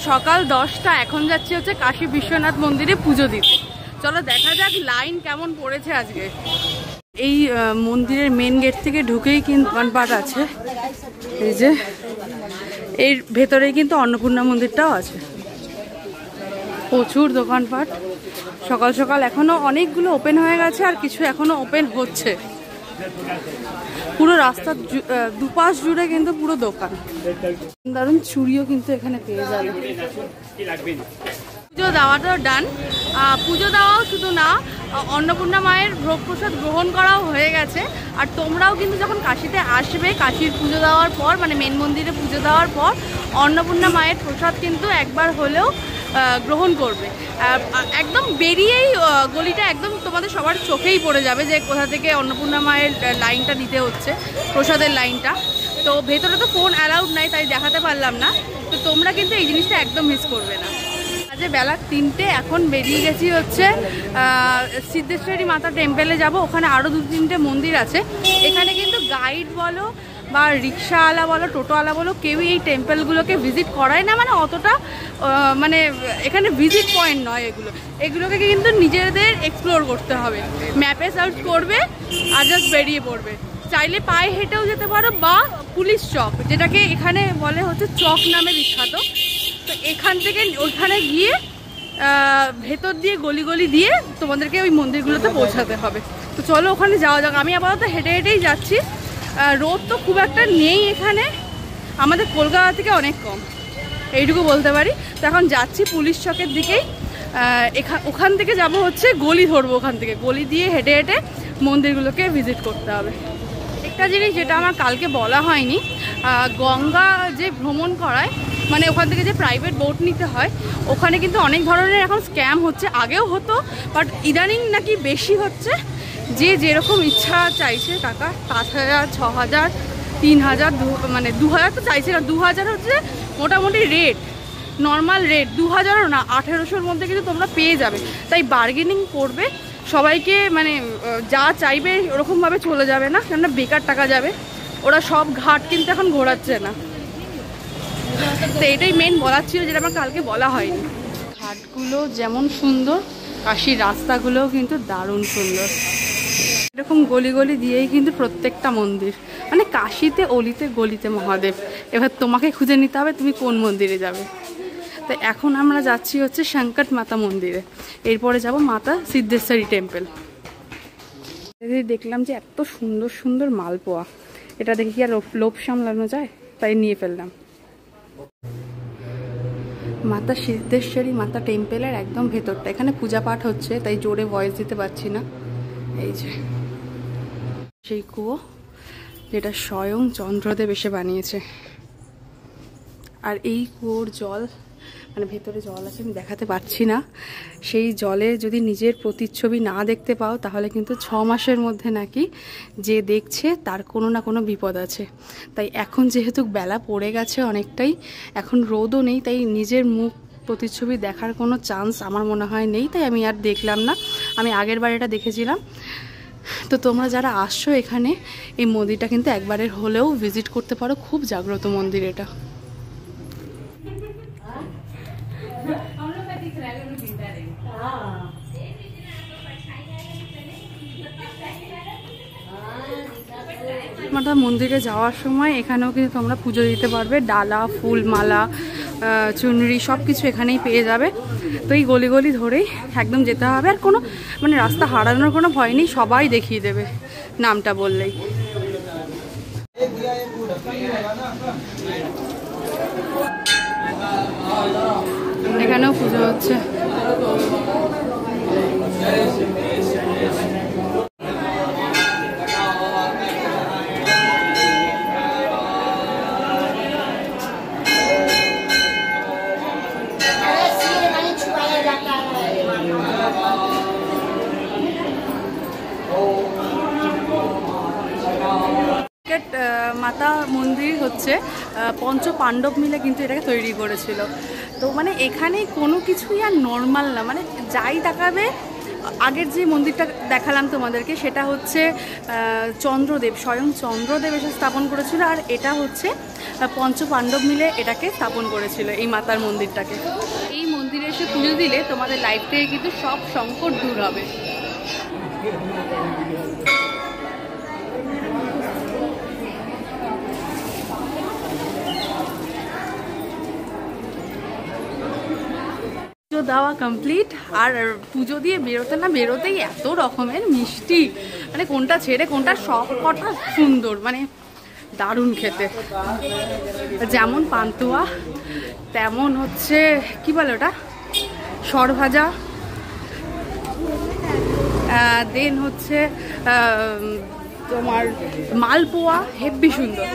সকাল 10টা, এখন যাচ্ছি হচ্ছে কাশী বিশ্বনাথ মন্দিরে পুজো দিতে। চলো দেখা যাক লাইন কেমন পড়েছে আজকে। এই মন্দিরের মেন গেট থেকে ঢুকেই কিন্তু দোকানপাট আছে, এই যে এর ভেতরেই কিন্তু অন্নপূর্ণা মন্দিরটাও আছে। প্রচুর দোকানপাট সকাল সকাল, এখনো অনেকগুলো ওপেন হয়ে গেছে আর কিছু এখনো ওপেন হচ্ছে। পুরো রাস্তার দুপাশ জুড়ে কিন্তু পুরো দোকান। দারুণ চুড়িও কিন্তু এখানে পেয়ে যাবে। পুজো দেওয়াটাও ডান। পুজো দেওয়াও শুধু না, অন্নপূর্ণা মায়ের ভোগ প্রসাদ গ্রহণ করাও হয়ে গেছে। আর তোমরাও কিন্তু যখন কাশীতে আসবে, কাশীর পুজো দেওয়ার পর মানে মেন মন্দিরে পুজো দেওয়ার পর অন্নপূর্ণা মায়ের প্রসাদ কিন্তু একবার হলেও গ্রহণ করবে। একদম বেরিয়েই গলিটা একদম তোমাদের সবার চোখেই পড়ে যাবে যে কোথা থেকে অন্নপূর্ণা মায়ের লাইনটা দিতে হচ্ছে, প্রসাদের লাইনটা। তো ভেতরে তো ফোন অ্যালাউড নাই, তাই দেখাতে পারলাম না। তো তোমরা কিন্তু এই জিনিসটা একদম মিস করবে না। আজকে বেলা 3টে, এখন বেরিয়ে গেছি হচ্ছে সিদ্ধেশ্বরী মাতা টেম্পেলে যাব। ওখানে আরও 2-3টে মন্দির আছে। এখানে কিন্তু গাইড বলো বা রিক্সাওয়ালা বলো, টোটোওয়ালা বলো, কেউই এই টেম্পলগুলোকে ভিজিট করায় না। মানে অতটা মানে এখানে ভিজিট পয়েন্ট নয় এগুলোকে কিন্তু নিজেদের এক্সপ্লোর করতে হবে। ম্যাপে সার্চ করবে আর জাস্ট বেরিয়ে পড়বে। চাইলে পায়ে হেঁটেও যেতে পারো বা পুলিশ চক, যেটাকে এখানে বলে হচ্ছে চক নামে বিখ্যাত। তো এখান থেকে ওইখানে গিয়ে ভেতর দিয়ে গলি গলি দিয়ে তোমাদেরকে ওই মন্দিরগুলোতে পৌঁছাতে হবে। তো চলো ওখানে যাওয়া যাক। আমি আপাতত হেঁটে হেঁটেই যাচ্ছি। রোদ তো খুব একটা নেই এখানে, আমাদের কলকাতা থেকে অনেক কম, এইটুকু বলতে পারি। তো এখন যাচ্ছি পুলিশ চকের দিকেই। ওখান থেকে যাব হচ্ছে গলি ধরবো, ওখান থেকে গলি দিয়ে হেঁটে হেঁটে মন্দিরগুলোকে ভিজিট করতে হবে। একটা জিনিস যেটা আমার কালকে বলা হয়নি, গঙ্গা যে ভ্রমণ করায়, মানে ওখান থেকে যে প্রাইভেট বোট নিতে হয়, ওখানে কিন্তু অনেক ধরনের এখন স্ক্যাম হচ্ছে। আগেও হতো, বাট ইদানিং নাকি বেশি হচ্ছে। যে যেরকম ইচ্ছা চাইছে টাকা, 5,000, 6,000, 3,000, মানে 2,000 তো চাইছে না, 2,000 হচ্ছে মোটামুটি রেট, নর্মাল রেট। 2,000ও না, 1,800-র মধ্যে কিন্তু তোমরা পেয়ে যাবে। তাই বার্গেনিং করবে, সবাইকে মানে যা চাইবে ওরকমভাবে চলে যাবে না, কেননা বেকার টাকা যাবে। ওরা সব ঘাট কিন্তু এখন ঘোরাচ্ছে না। তো এটাই মেন বলার ছিল, যেটা আমার কালকে বলা হয়নি। ঘাটগুলো যেমন সুন্দর, কাশীর রাস্তাগুলোও কিন্তু দারুণ সুন্দর। এরকম গলি গলি দিয়েই কিন্তু প্রত্যেকটা মন্দির, মানে কাশীতে অলিতে গলিতে মহাদেব। এবার তোমাকে খুঁজে নিতে হবে তুমি কোন মন্দিরে যাবে। তো এখন আমরা যাচ্ছি হচ্ছে শঙ্কর মাতা মন্দিরে, এরপরে যাব মাতা সিদ্ধেশ্বরী টেম্পল। দেখলাম যে এত সুন্দর সুন্দর মালপোয়া, এটা দেখে কি আর লোভ সামলানো যায়, তাই নিয়ে ফেললাম। মাতা সিদ্ধেশ্বরী মাতা টেম্পেলের একদম ভেতরটা, এখানে পূজা পাঠ হচ্ছে, তাই জোরে ভয়েস দিতে পারছি না। এই যে সেই কুয়ো, যেটা স্বয়ং চন্দ্রদেব এসে বানিয়েছে। আর এই কুয়োর জল, মানে ভেতরে জল আছে, আমি দেখাতে পারছি না। সেই জলে যদি নিজের প্রতিচ্ছবি না দেখতে পাও, তাহলে কিন্তু 6 মাসের মধ্যে নাকি যে দেখছে তার কোনো না কোনো বিপদ আছে। তাই এখন যেহেতু বেলা পড়ে গেছে অনেকটাই, এখন রোদও নেই, তাই নিজের মুখ প্রতিচ্ছবি দেখার কোনো চান্স আমার মনে হয় নেই। তাই আমি আর দেখলাম না, আমি আগের বার এটা দেখেছিলাম। তো তোমরা যারা আসছো এখানে, এই মন্দিরটা কিন্তু একবারের হলেও ভিজিট করতে পারো। খুব জাগ্রত মন্দির এটা। মাতা মন্দিরে যাওয়ার সময় এখানেও কিন্তু তোমরা পুজো দিতে পারবে। ডালা, ফুল, মালা, চুনরি সব কিছু এখানেই পেয়ে যাবে। তো এই গলি গলি ধরেই একদম যেতে হবে। আর কোনো মানে রাস্তা হারানোর কোনো ভয় নেই, সবাই দেখিয়ে দেবে নামটা বললেই। এখানেও পুজো হচ্ছে। মাতা মন্দির হচ্ছে পঞ্চপাণ্ডব মিলে কিন্তু এটাকে তৈরি করেছিল। তো মানে এখানে কোনো কিছুই আর নর্মাল না, মানে যাই তাকাবে। আগের যে মন্দিরটা দেখালাম তোমাদেরকে, সেটা হচ্ছে চন্দ্রদেব, স্বয়ং চন্দ্রদেব এসে স্থাপন করেছিল। আর এটা হচ্ছে পঞ্চপাণ্ডব মিলে এটাকে স্থাপন করেছিল, এই মাতার মন্দিরটাকে। এই মন্দিরে এসে পুজো দিলে তোমাদের লাইফ থেকে কিন্তু সব সংকট দূর হবে। পুজো দেওয়া কমপ্লিট, আর পুজো দিয়ে বেরোতেই এত রকমের মিষ্টি, মানে কোনটা ছেড়ে কোনটা, সব কটা সুন্দর, মানে দারুণ খেতে। যেমন পান্তুয়া, তেমন হচ্ছে কি বলে ওটা, সরভাজা, দেন হচ্ছে তোমার মালপোয়া, হেব্বি সুন্দর।